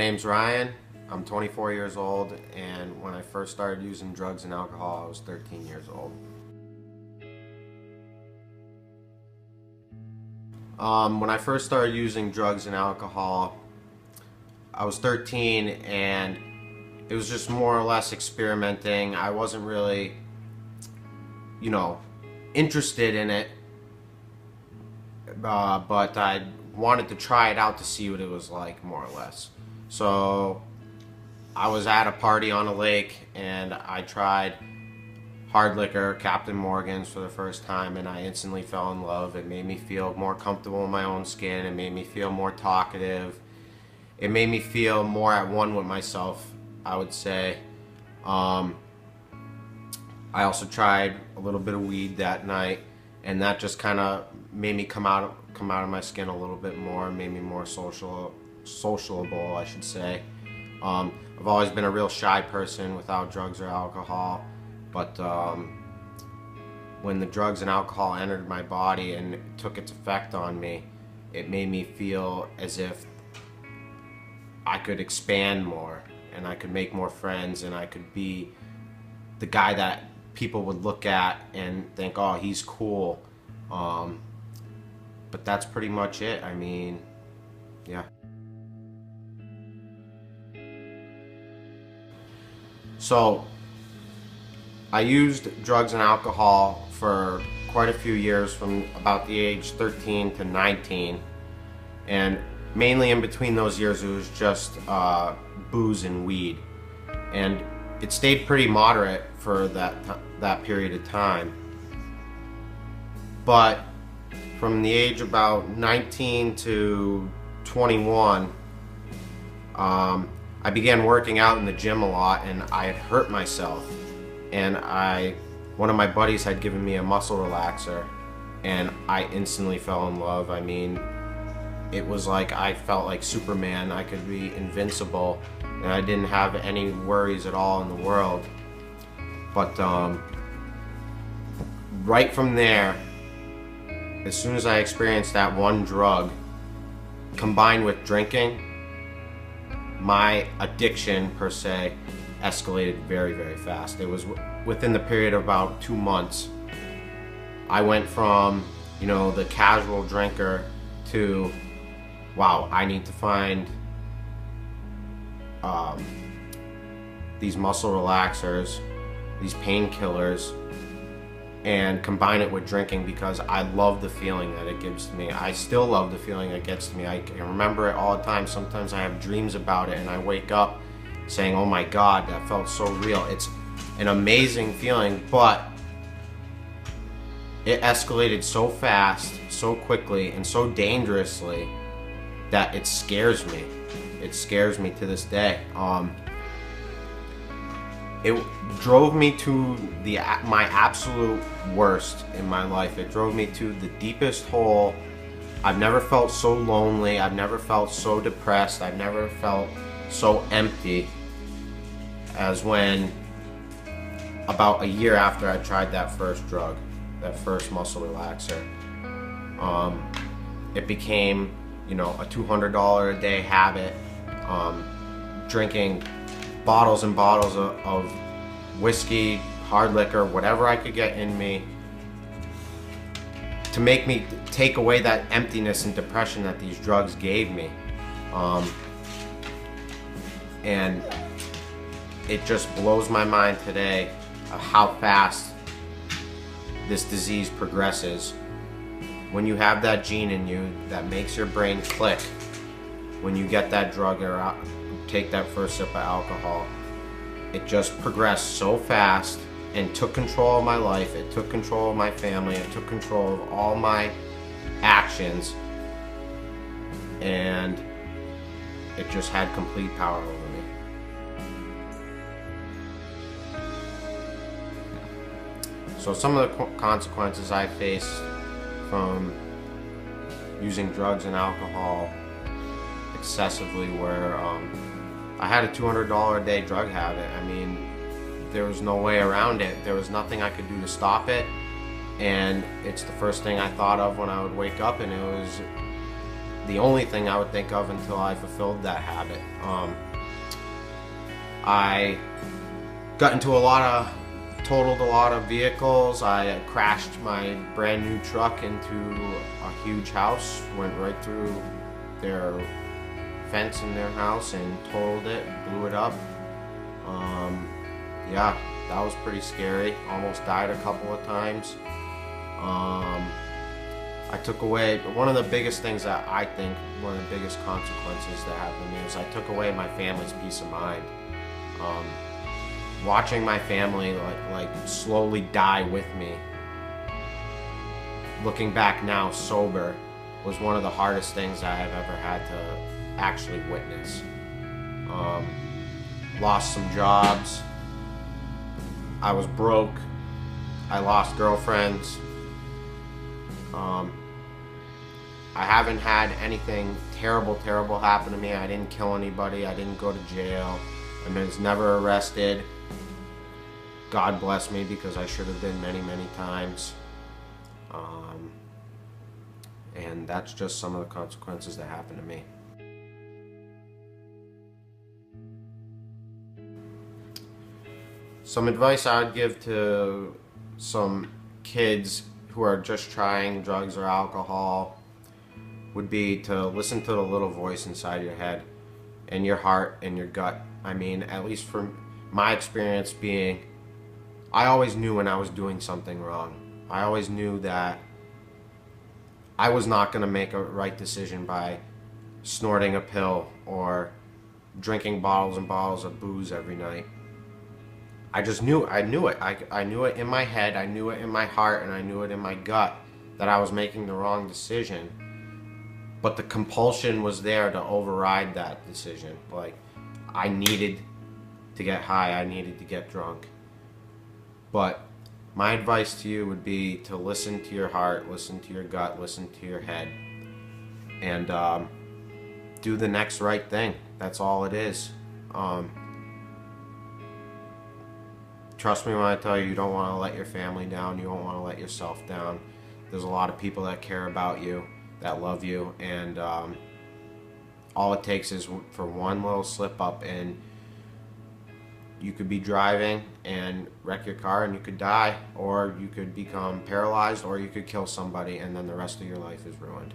name's Ryan. I'm 24 years old, and when I first started using drugs and alcohol, I was 13 years old. When I first started using drugs and alcohol, I was 13, and it was just more or less experimenting. I wasn't really, interested in it, but I wanted to try it out to see what it was like, more or less. So I was at a party on a lake, and I tried hard liquor, Captain Morgan's, for the first time, and I instantly fell in love. It made me feel more comfortable in my own skin. It made me feel more talkative. It made me feel more at one with myself, I would say. I also tried a little bit of weed that night, and that just kind of made me come out of my skin a little bit more, made me more sociable, I should say. I've always been a real shy person without drugs or alcohol, but when the drugs and alcohol entered my body and it took its effect on me, it made me feel as if I could expand more, and I could make more friends, and I could be the guy that people would look at and think, oh, he's cool. But that's pretty much it. I mean, yeah. So I used drugs and alcohol for quite a few years, from about the age 13 to 19, and mainly in between those years it was just booze and weed, and it stayed pretty moderate for that period of time. But from the age about 19 to 21, I began working out in the gym a lot, and I had hurt myself, and one of my buddies had given me a muscle relaxer, and I instantly fell in love. I mean, it was like I felt like Superman. I could be invincible, and I didn't have any worries at all in the world. But right from there, as soon as I experienced that one drug, combined with drinking, my addiction per se escalated very, very fast. It was within the period of about 2 months. I went from, the casual drinker to, wow, I need to find these muscle relaxers, these painkillers, and combine it with drinking, because I love the feeling that it gives to me. I still love the feeling it gets to me. I can remember it all the time. Sometimes I have dreams about it, and I wake up saying, oh my God, that felt so real. It's an amazing feeling, but it escalated so fast, so quickly, and so dangerously that it scares me. It scares me to this day. It drove me to my absolute worst in my life. It drove me to the deepest hole. I've never felt so lonely. I've never felt so depressed. I've never felt so empty as when, about a year after I tried that first drug, that first muscle relaxer, it became, a $200 a day habit, drinking bottles and bottles of whiskey, hard liquor, whatever I could get in me to make me take away that emptiness and depression that these drugs gave me. And it just blows my mind today of how fast this disease progresses. When you have that gene in you that makes your brain click, when you get that drug or take that first sip of alcohol, it just progressed so fast and took control of my life. It took control of my family. It took control of all my actions, and it just had complete power over me. So some of the consequences I faced from using drugs and alcohol excessively were, I had a $200 a day drug habit. I mean, there was no way around it. There was nothing I could do to stop it, and it's the first thing I thought of when I would wake up, and it was the only thing I would think of until I fulfilled that habit. I got into totaled a lot of vehicles. I crashed my brand new truck into a huge house, went right through their fence in their house and totaled it, blew it up. Yeah, that was pretty scary. Almost died a couple of times. I took away, one of the biggest things that I think, one of the biggest consequences that happened to me is I took away my family's peace of mind. Watching my family like slowly die with me, looking back now sober, was one of the hardest things I have ever had to actually witness. Lost some jobs. I was broke. I lost girlfriends. I haven't had anything terrible happen to me. I didn't kill anybody. I didn't go to jail. I was never arrested. God bless me, because I should have been many times. And that's just some of the consequences that happened to me. Some advice I would give to some kids who are just trying drugs or alcohol would be to listen to the little voice inside your head and your heart and your gut. I mean, at least from my experience being, I always knew when I was doing something wrong. I always knew that I was not going to make a right decision by snorting a pill or drinking bottles and bottles of booze every night. I just knew, I knew it. I knew it in my head, I knew it in my heart, and I knew it in my gut that I was making the wrong decision. But the compulsion was there to override that decision. Like, I needed to get high, I needed to get drunk. But my advice to you would be to listen to your heart, listen to your gut, listen to your head, and do the next right thing. That's all it is. Trust me when I tell you, you don't want to let your family down, you don't want to let yourself down. There's a lot of people that care about you, that love you, and all it takes is for one little slip up, and you could be driving and wreck your car and you could die, or you could become paralyzed, or you could kill somebody, and then the rest of your life is ruined.